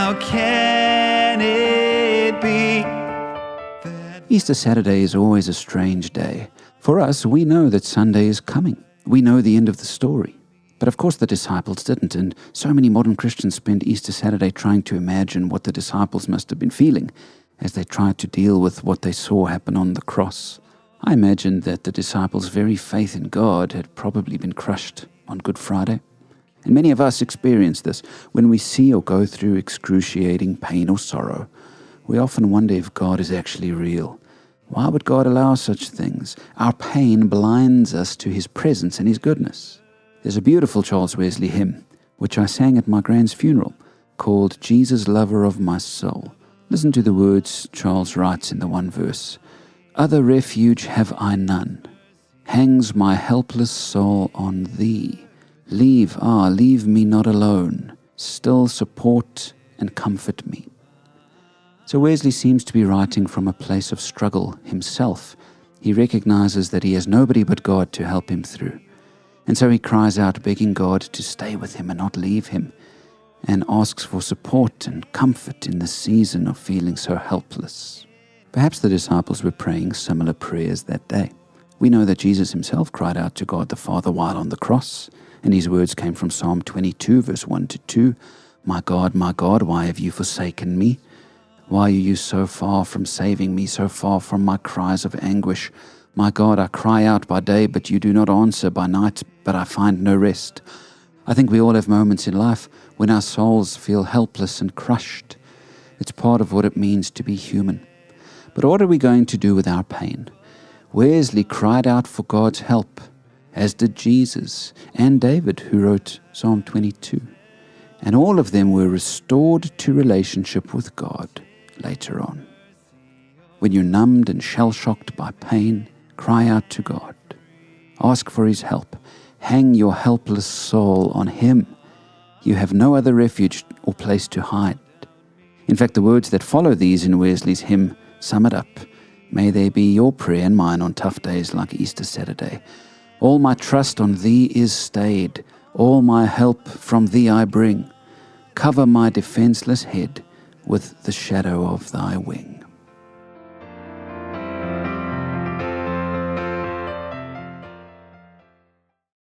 How can it be? Easter Saturday is always a strange day. For us, we know that Sunday is coming. We know the end of the story. But of course the disciples didn't, and so many modern Christians spend Easter Saturday trying to imagine what the disciples must have been feeling as they tried to deal with what they saw happen on the cross. I imagine that the disciples' very faith in God had probably been crushed on Good Friday. And many of us experience this when we see or go through excruciating pain or sorrow. We often wonder if God is actually real. Why would God allow such things? Our pain blinds us to His presence and His goodness. There's a beautiful Charles Wesley hymn, which I sang at my grand's funeral, called Jesus, Lover of My Soul. Listen to the words Charles writes in the one verse. Other refuge have I none. Hangs my helpless soul on Thee. Leave me not alone. Still support and comfort me. So Wesley seems to be writing from a place of struggle himself. He recognizes that he has nobody but God to help him through. And so he cries out, begging God to stay with him and not leave him, and asks for support and comfort in the season of feeling so helpless. Perhaps the disciples were praying similar prayers that day. We know that Jesus himself cried out to God the Father while on the cross, and his words came from Psalm 22, verse 1-2. My God, why have you forsaken me? Why are you so far from saving me, so far from my cries of anguish? My God, I cry out by day, but you do not answer, by night, but I find no rest. I think we all have moments in life when our souls feel helpless and crushed. It's part of what it means to be human. But what are we going to do with our pain? Wesley cried out for God's help, as did Jesus and David, who wrote Psalm 22. And all of them were restored to relationship with God later on. When you're numbed and shell-shocked by pain, cry out to God. Ask for His help. Hang your helpless soul on Him. You have no other refuge or place to hide. In fact, the words that follow these in Wesley's hymn sum it up. May they be your prayer and mine on tough days like Easter Saturday. All my trust on Thee is stayed. All my help from Thee I bring. Cover my defenseless head with the shadow of Thy wing.